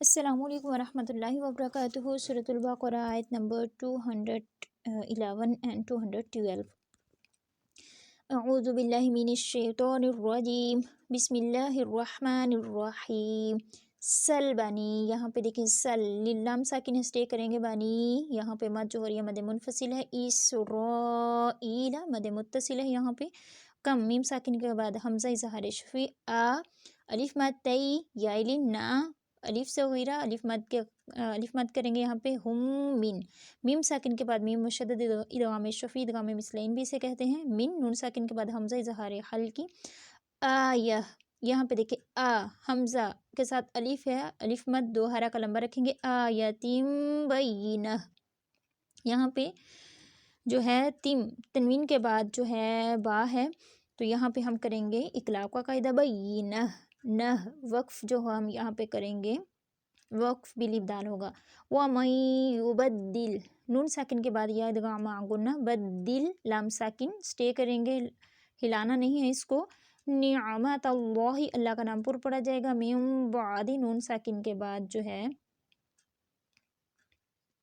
السلام علیکم ورحمۃ اللہ وبرکاتہ۔ سورۃ البقرہ آیت نمبر 211 and 212۔ اعوذ باللہ من الشیطان الرجیم، بسم اللہ الرحمن الرحیم۔ سل بنی، یہاں پہ دیکھیں سل لام ساکن اسٹے کریں گے بنی، یہاں پہ مد جو ہو رہی ہے مد منفصل ہے، اسرائیل مد متصل ہے، یہاں پہ کم میم ساکن کے بعد حمزہ اظہار شفی الف مد تئی یا نا الف صغیرہ الف مد کریں گے یہاں پہ ہم من، میم ساکن کے بعد میم مشدد ادغام شفی ادغام مثلین بھی اسے کہتے ہیں، من نون ساکن کے بعد حمزہ اظہار حلقی آیہ، یہاں پہ دیکھیں حمزہ کے ساتھ الف ہے، الف مد دو حرکہ لمبا رکھیں گے، آیتیم بینہ، یہاں پہ جو ہے تنوین کے بعد جو ہے با ہے، تو یہاں پہ ہم کریں گے اقلاب کا قاعدہ بینہ، نہ وقف جو ہم یہاں پہ کریں گے وقف بالابدال ہوگا، وَمَن يُبَدِّلْ نون ساکن کے بعد یا ادغام گنہ بدل لام ساکن اسٹے کریں گے، ہلانا نہیں ہے اس کو، نعمت اللہ اللہ کا نام پر پڑا جائے گا، من بعد نون ساکن کے بعد جو ہے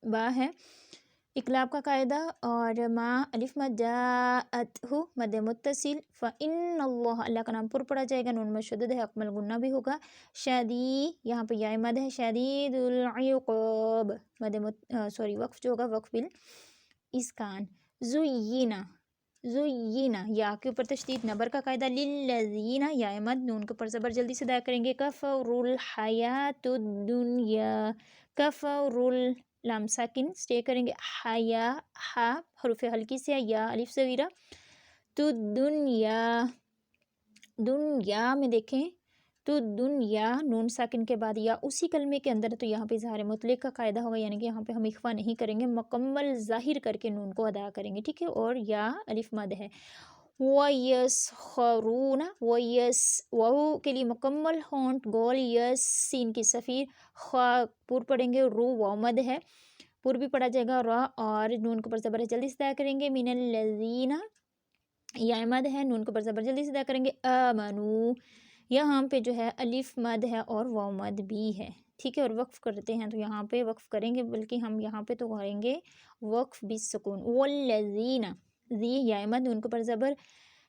با ہے، اقلاب کا قاعدہ، اور ما الف مد جاءتہ مد متصل، فإن اللہ اللہ کا نام پر پڑا جائے گا، نون مشدد ہے اکمل غنہ بھی ہوگا، شادی یہاں پہ یا مد ہے، شدید العقاب وقف جو ہوگا وقف بالاسکان، زینا زینا یا کے اوپر تشدید نبر کا قاعدہ، للذین یا مد نون کے اوپر زبر جلدی سے ادا کریں گے، کفروا الحیات الدنیا، کفروا لام ساکن اسٹے کریں گے، حیا ہا حروف ہلکی سے یا الف صغیرہ، تو دنیا میں دیکھیں تو دنیا نون ساکن کے بعد یا اسی کلمے کے اندر، تو یہاں پہ اظہار مطلق کا قاعدہ ہوگا، یعنی کہ یہاں پہ ہم اخفا نہیں کریں گے، مکمل ظاہر کر کے نون کو ادا کریں گے، ٹھیک ہے، اور یا الف مد ہے، وَيَسْخَرُونَ واو کے لیے مکمل ہونٹ گول، یس سین کی صفیر، خا پور پڑھیں گے، رو واو مد ہے پور بھی پڑھا جائے گا، را اور نون کو پر زبر جلدی سے ادا کریں گے، من الذین یا مد ہے، نون کو پر زبر جلدی سے ادا کریں گے، آمنو یہاں پہ جو ہے الف مد ہے اور واو مد بھی ہے، ٹھیک ہے، اور وقف کرتے ہیں تو یہاں پہ وقف کریں گے، بلکہ ہم یہاں پہ تو کریں گے وقف بالسکون، والذین ذی یا مد نون کو پر زبر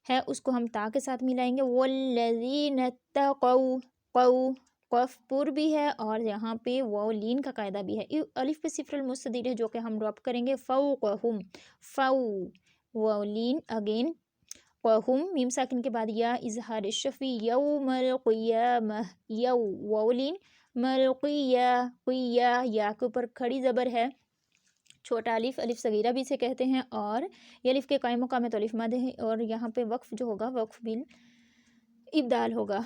ہے اس کو ہم تا کے ساتھ ملائیں گے، والذین اتقوا قف پور بھی ہے اور یہاں پہ واو لین کا قاعدہ بھی ہے، الف پہ صفر المستدیر ہے جو کہ ہم ڈراپ کریں گے، فوقہم واو لین اگین، قہم میم ساکن کے بعد یا اظہار شفی، یوم القیامہ واو لین، قیہ یا کے اوپر کھڑی زبر ہے، چھوٹا الف الف صغیرہ بھی اسے کہتے ہیں، اور یہ الف کے قائم مقام میں تو الف مد ہے، اور یہاں پہ وقف جو ہوگا وقف بالابدال ہوگا،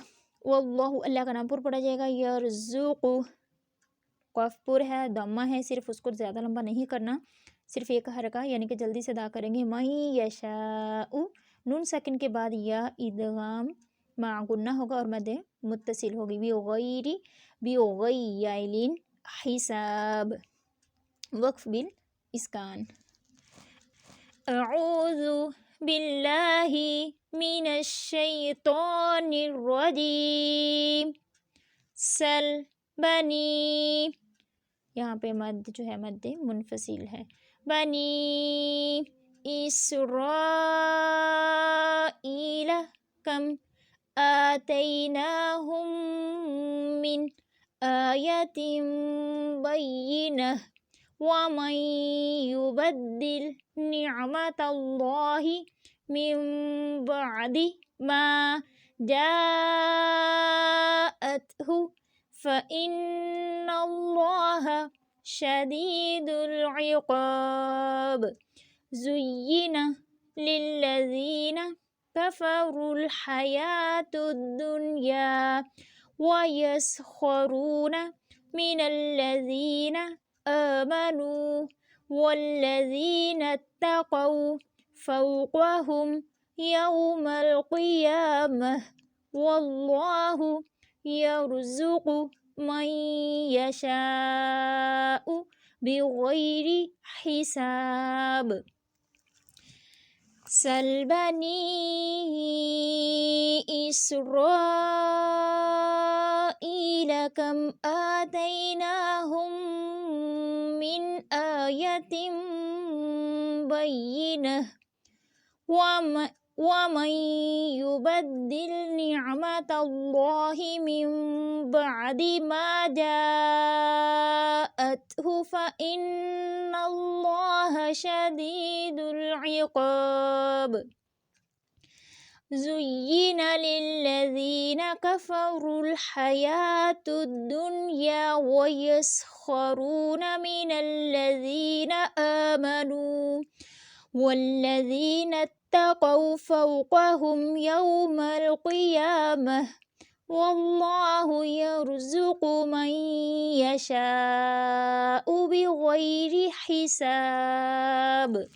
واللہ اللہ کا نام پر پڑا جائے گا، یرزق قف پر ہے دمہ ہے، صرف اس کو زیادہ لمبا نہیں کرنا، صرف ایک حرکہ، یعنی کہ جلدی سے ادا کریں گے، من یشاء نون ساکن کے بعد یا ادغام مع غنہ ہوگا اور مد متصل ہوگی، بغیر حساب وقف بالاسکان، اعوذ باللہ من الشیطان الرجیم، سل بنی یہاں پہ مد جو ہے مد منفصل ہے، بنی اسرائیل کم آتیناہم من آیت بینہ، وَمَن يُبَدِّلْ نِعْمَتَ اللَّهِ مِن بَعْدِ مَا جَاءَتْهُ فَإِنَّ اللَّهَ شَدِيدُ الْعِقَابِ، زُيِّنَ لِلَّذِينَ كَفَرُوا الْحَيَاةُ الدُّنْيَا وَيَسْخَرُونَ مِنَ الَّذِينَ آمنوا والذین اتقوا فوقهم یوم القیامہ، واللہ یرزق من یشاء بغیر حساب۔ سل بني إسرائيل كم آتيناهم من آية بينة ومن يبدل نعمة الله من بعد ما جاءته فإن الله شديد العقاب زين للذين كفروا الحياة الدنيا ويسخرون من الذين آمنوا والذين اتقوا فوقهم يوم القيامة والله يرزق من يشاء بغير حساب.